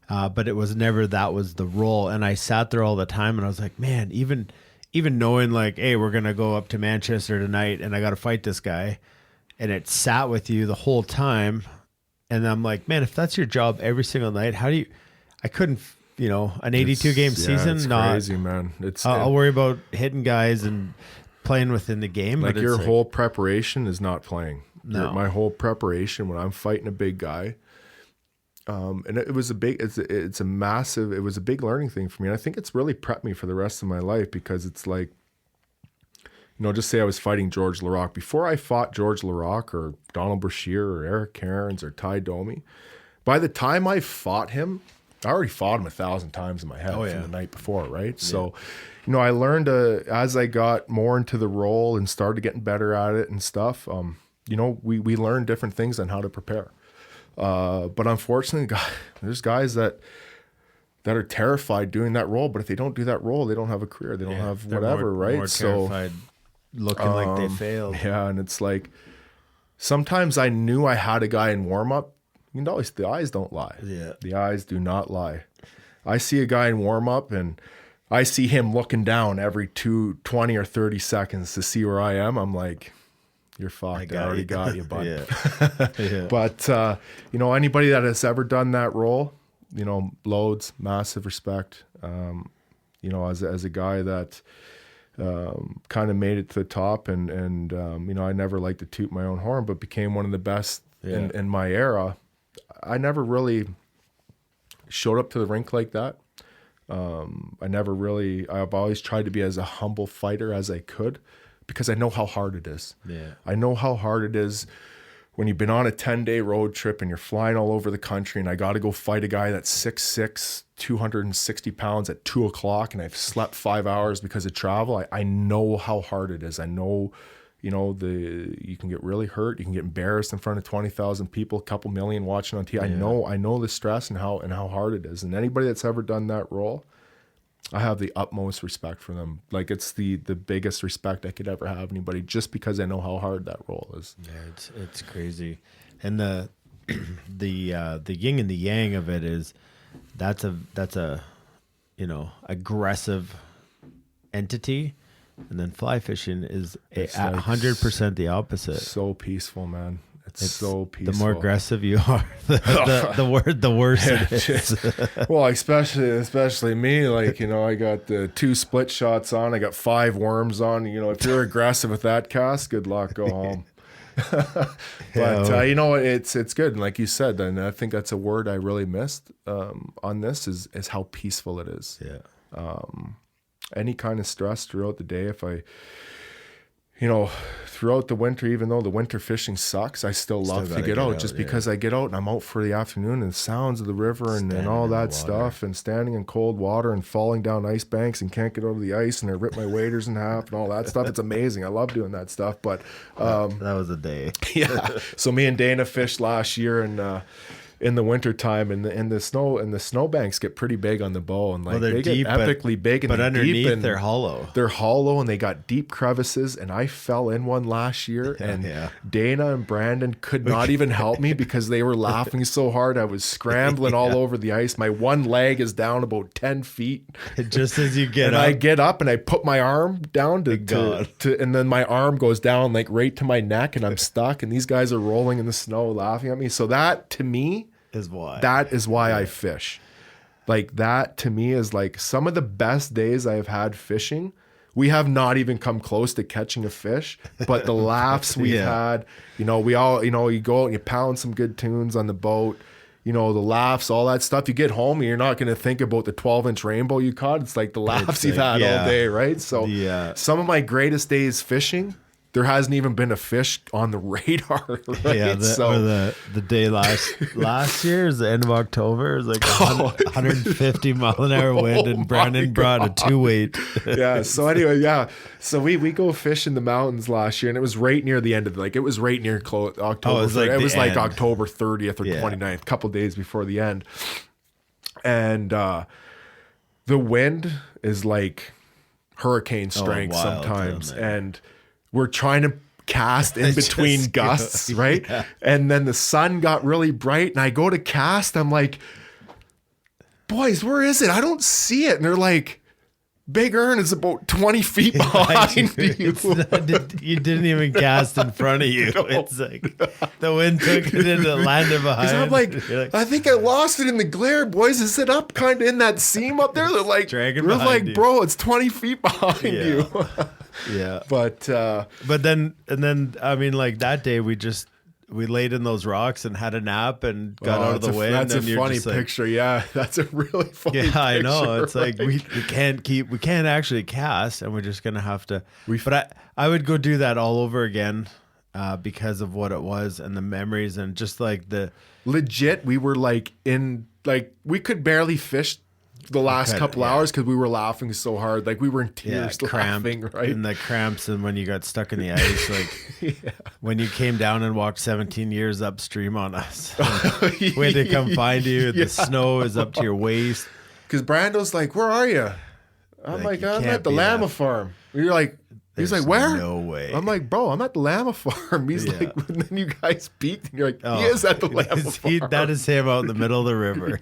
but it was never that was the role. And I sat there all the time, and I was like, man, even knowing like, hey, we're gonna go up to Manchester tonight, and I got to fight this guy. And it sat with you the whole time. And I'm like, man, if that's your job every single night, I couldn't, an 82 game season. It's crazy, man. I'll worry about hitting guys and playing within the game. Like your whole preparation is not playing. No. My whole preparation when I'm fighting a big guy. And it was a big learning thing for me. And I think it's really prepped me for the rest of my life, because it's like, just say I was fighting George Laraque. Before I fought George Laraque or Donald Brashear or Eric Cairns or Ty Domi, by the time I fought him, I already fought him 1,000 times in my head from the night before, right? Yeah. So, I learned as I got more into the role and started getting better at it and stuff, we learned different things on how to prepare. But unfortunately, there's guys that are terrified doing that role, but if they don't do that role, they don't have a career. They don't have whatever, right? More terrified. Looking like they failed. Yeah, and it's like sometimes I knew I had a guy in warm up. The eyes don't lie. Yeah, the eyes do not lie. I see a guy in warm up, and I see him looking down every 20 or 30 seconds to see where I am. I'm like, you're fucked. I already got you, bud. Yeah. But anybody that has ever done that role, loads, massive respect. As a guy that. Kind of made it to the top, and I never liked to toot my own horn, but became one of the best in my era. I never really showed up to the rink like that. I've always tried to be as a humble fighter as I could, because I know how hard it is. Yeah. I know how hard it is when you've been on a 10-day road trip and you're flying all over the country, and I got to go fight a guy that's 6'6", 260 pounds at 2:00, and I've slept 5 hours because of travel. I know how hard it is. I know, you can get really hurt. You can get embarrassed in front of 20,000 people, a couple million watching on TV. Yeah. I know the stress and how hard it is. And anybody that's ever done that role, I have the utmost respect for them. Like, it's the biggest respect I could ever have anybody, just because I know how hard that role is. Yeah, it's crazy. And the yin and the yang of it is that's a aggressive entity, and then fly fishing is 100% the opposite. So peaceful, man. It's so peaceful. The more aggressive you are, the worse it is. Well, especially me. Like, I got the 2 split shots on. I got 5 worms on. If you're aggressive with that cast, good luck. Go home. But it's good. And like you said, and I think that's a word I really missed on this is how peaceful it is. Yeah. Any kind of stress throughout the day, if I. Throughout the winter, even though the winter fishing sucks, I still love to get out just because I get out and I'm out for the afternoon, and the sounds of the river and all that stuff, and standing in cold water and falling down ice banks and can't get over the ice, and I rip my waders in half and all that stuff. It's amazing. I love doing that stuff. But that was a day. Yeah. So me and Dana fished last year, and in the wintertime, and the snowbanks get pretty big on the bow, and they deep, get epically big, and but underneath deep, and they're hollow. They're hollow, and they got deep crevices. And I fell in one last year, and Dana and Brandon could not even help me because they were laughing so hard. I was scrambling all over the ice. My one leg is down about 10 feet. Just as you get and up, I get up and I put my arm down to and then my arm goes down like right to my neck, and I'm stuck. And these guys are rolling in the snow, laughing at me. So that to me. That is why I fish. Like, that to me is like some of the best days I have had fishing. We have not even come close to catching a fish, but the laughs we've had, we all, you go out and you pound some good tunes on the boat. you know, the laughs, all that stuff. You get home and you're not going to think about the 12-inch rainbow you caught. It's like the laughs you've had all day, right? So some of my greatest days fishing, there hasn't even been a fish on the radar, right? Yeah, the day last year is the end of October. It was like 150 mile an hour wind, and Brandon brought a 2-weight. Yeah. So anyway, so we go fish in the mountains last year, and it was right near the end of it was right near October. It was like October 30th or 29th, a couple days before the end, and the wind is like hurricane strength sometimes, and we're trying to cast in between gusts, right? Yeah. And then the sun got really bright, and I go to cast. I'm like, boys, where is it? I don't see it. And they're like, Big Ern is about 20 feet behind you. You didn't even cast in front of you. No. It's like the wind took it and it landed behind. I'm like, I think I lost it in the glare, boys. Is it up kind of in that seam up there? They're like, you. Bro, it's 20 feet behind you. Yeah. But then I mean, like that day we laid in those rocks and had a nap and got out of the way. That's a funny picture. Yeah, that's a really funny picture. Yeah, I know. It's like we can't actually cast, and we're just gonna have to. But I would go do that all over again because of what it was and the memories and just like the legit. We were like we could barely fish the last couple hours because we were laughing so hard, like we were in tears, laughing, right? And the cramps, and when you got stuck in the ice, like when you came down and walked 17 years upstream on us, we had to come find you. The snow is up to your waist. Because Brando's like, "Where are you?" I'm like, "I'm at the llama farm." You're like, he's like, "Where?" No way. I'm like, "Bro, I'm at the llama farm." He's like, and then you guys peeked, and you're like, "He is at the llama farm." That is him out in the middle of the river.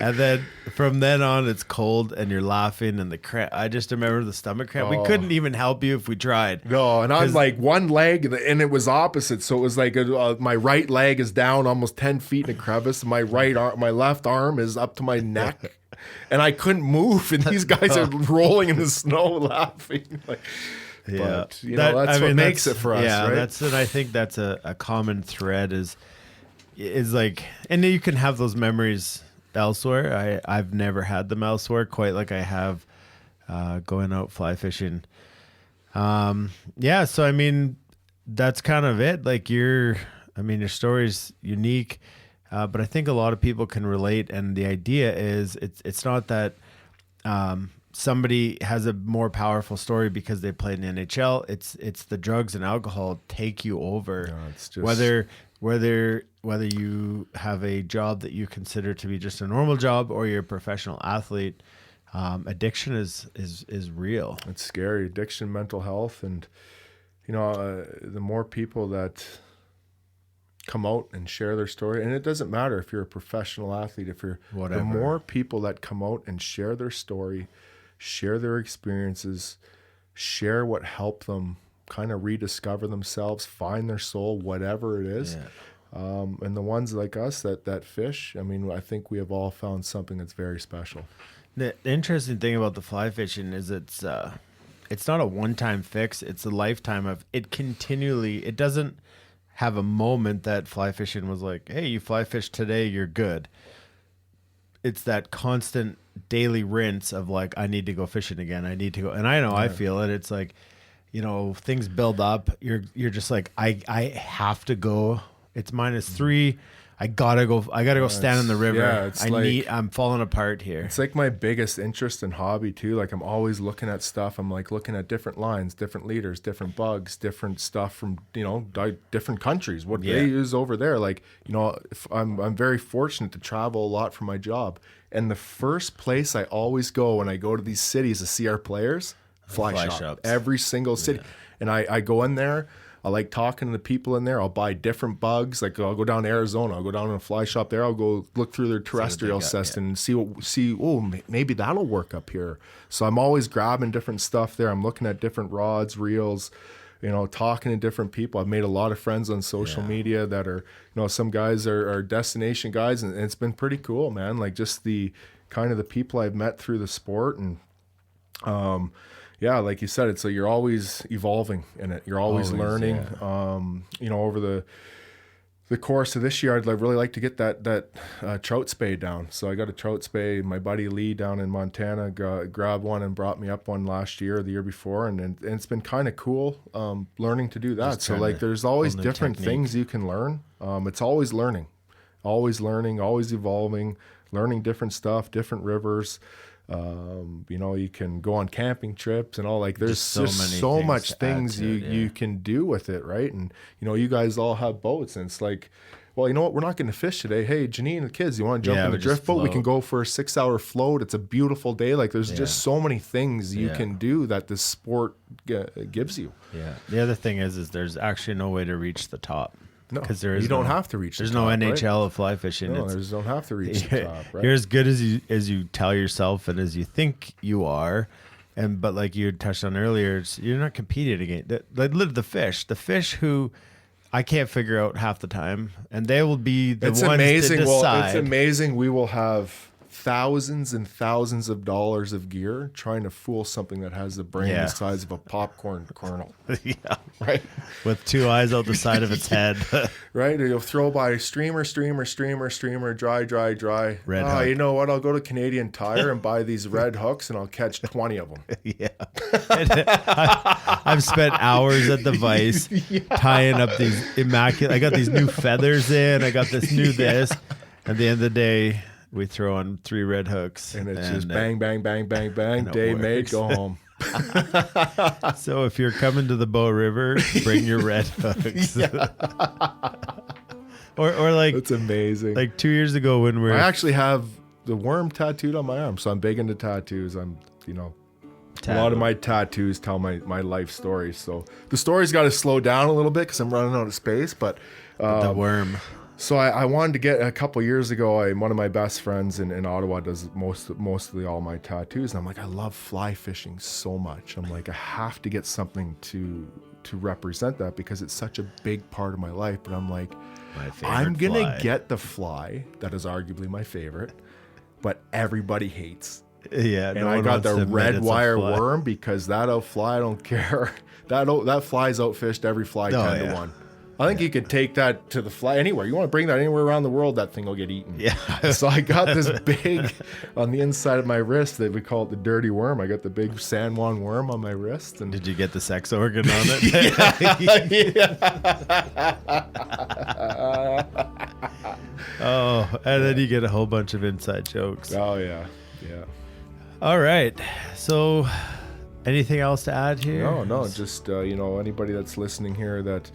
And then from then on, it's cold and you're laughing and the cramp. I just remember the stomach cramp. We couldn't even help you if we tried. No, and I'm like one leg, and it was opposite. So it was like my right leg is down almost 10 feet in a crevice. And my left arm is up to my neck, and I couldn't move. And these guys are rolling in the snow, laughing. Like, but that's what makes it for us. Yeah, right? And I think that's a common thread is like, and you can have those memories elsewhere. I've never had them elsewhere quite like I have going out fly fishing. So I mean that's kind of it. Like your story's unique, but I think a lot of people can relate, and the idea is it's not that somebody has a more powerful story because they played in the NHL. It's the drugs and alcohol take you over. No, it's just... Whether you have a job that you consider to be just a normal job or you're a professional athlete, addiction is real. It's scary. Addiction, mental health, and the more people that come out and share their story, and it doesn't matter if you're a professional athlete, if you're whatever. The more people that come out and share their story, share their experiences, share what helped them kind of rediscover themselves, find their soul, whatever it is. Yeah. And the ones like us that fish, I mean, I think we have all found something that's very special. The interesting thing about the fly fishing is it's not a one-time fix. It's a lifetime of it continually. It doesn't have a moment that fly fishing was like, hey, you fly fish today, you're good. It's that constant daily rinse of like, I need to go fishing again. I need to go. And I know I feel it. It's like, things build up. You're just like, I have to go. It's -3. I gotta go stand in the river. Yeah, I'm falling apart here. It's like my biggest interest and hobby too. Like I'm always looking at stuff. I'm like looking at different lines, different leaders, different bugs, different stuff from, different countries, what they use over there. Like, I'm very fortunate to travel a lot for my job. And the first place I always go when I go to these cities to see our players, fly shop. Every single city. Yeah. And I go in there. I like talking to the people in there. I'll buy different bugs. Like I'll go down to Arizona. I'll go down to a fly shop there. I'll go look through their terrestrial system and see, maybe that'll work up here. So I'm always grabbing different stuff there. I'm looking at different rods, reels, talking to different people. I've made a lot of friends on social media that are, some guys are destination guys, and it's been pretty cool, man. Like just the kind of the people I've met through the sport, and like you said, it's like you're always evolving in it. You're always learning. Over the course of this year, I'd really like to get that trout spay down. So I got a trout spay. My buddy Lee down in Montana grabbed one and brought me up one last year or the year before, and it's been kind of cool learning to do that. So like, there's always different things you can learn. It's always learning, always evolving, learning different stuff, different rivers. You can go on camping trips and all, like there's just so much things you can do with it, right? And you guys all have boats, and it's like, well, you know what, we're not going to fish today. Hey, Janine and the kids, you want to jump in the drift boat? We can go for a 6-hour float. It's a beautiful day. Like there's just so many things you can do that this sport gives you. Yeah. The other thing is there's actually no way to reach the top. No, because you don't have to reach. There's the top, no NHL right? of fly fishing. No, you don't have to reach the top. Right? You're as good as you tell yourself and as you think you are, but like you touched on earlier, you're not competing against the fish who I can't figure out half the time, and they will be the ones to decide. Well, it's amazing. We will have thousands and thousands of dollars of gear trying to fool something that has the brain the size of a popcorn kernel. Yeah. Right. With 2 eyes out the side of its head. Right. You'll throw by streamer, dry. Red hook. You know what? I'll go to Canadian Tire and buy these red hooks, and I'll catch 20 of them. Yeah. I've spent hours at the Vice tying up these immaculate. I got these new feathers in. I got this new this. At the end of the day, we throw on 3 red hooks. And it's just bang, bang, bang, bang, bang. Day made, go home. So if you're coming to the Bow River, bring your red hooks. or like, it's amazing. Like 2 years ago when I actually have the worm tattooed on my arm, so I'm big into tattoos. A lot of my tattoos tell my life story. So the story's got to slow down a little bit because I'm running out of space. But the worm. So I wanted to get, a couple years ago, one of my best friends in Ottawa does mostly all my tattoos. And I'm like, I love fly fishing so much. I'm like, I have to get something to represent that because it's such a big part of my life. But I'm like, I'm going to get the fly that is arguably my favorite, but everybody hates. Yeah. And I got the red wire worm because that'll fly. I don't care. That fly's outfished every fly 10 to 1. I think you could take that to the fly anywhere. You want to bring that anywhere around the world, that thing will get eaten. Yeah. So I got this big on the inside of my wrist that we call it the dirty worm. I got the big San Juan worm on my wrist. And did you get the sex organ on it? Oh, and then you get a whole bunch of inside jokes. Oh, yeah. Yeah. All right. So anything else to add here? No. Just, anybody that's listening here that,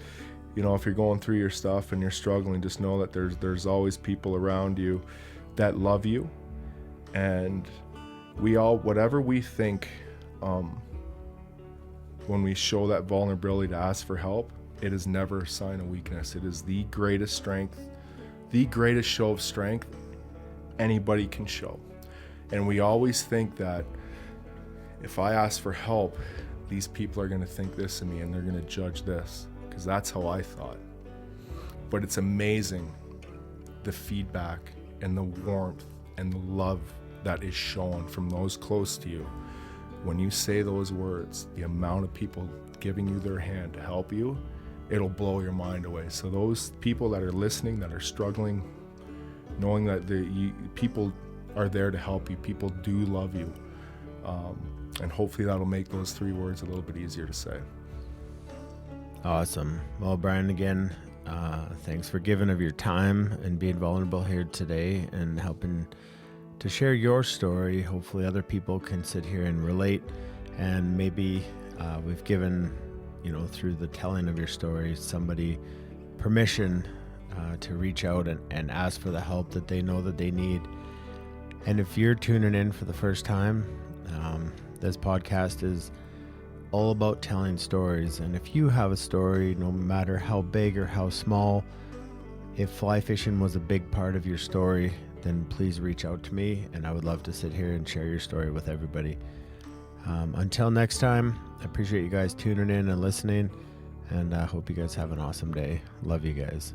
if you're going through your stuff and you're struggling, just know that there's always people around you that love you. And we all, whatever we think, when we show that vulnerability to ask for help, it is never a sign of weakness. It is the greatest strength, the greatest show of strength anybody can show. And we always think that if I ask for help, these people are going to think this of me and they're going to judge this. Because that's how I thought. But it's amazing the feedback and the warmth and the love that is shown from those close to you. When you say those words, the amount of people giving you their hand to help you, it'll blow your mind away. So those people that are listening, that are struggling, knowing that people are there to help you, people do love you. And hopefully that'll make those 3 words a little bit easier to say. Awesome. Well, Brian, again, thanks for giving of your time and being vulnerable here today and helping to share your story. Hopefully other people can sit here and relate, and maybe we've given, through the telling of your story, somebody permission to reach out and ask for the help that they know that they need. And if you're tuning in for the first time, this podcast is all about telling stories. And if you have a story, no matter how big or how small, if fly fishing was a big part of your story, then please reach out to me, and I would love to sit here and share your story with everybody. Until next time, I appreciate you guys tuning in and listening, and I hope you guys have an awesome day. Love you guys.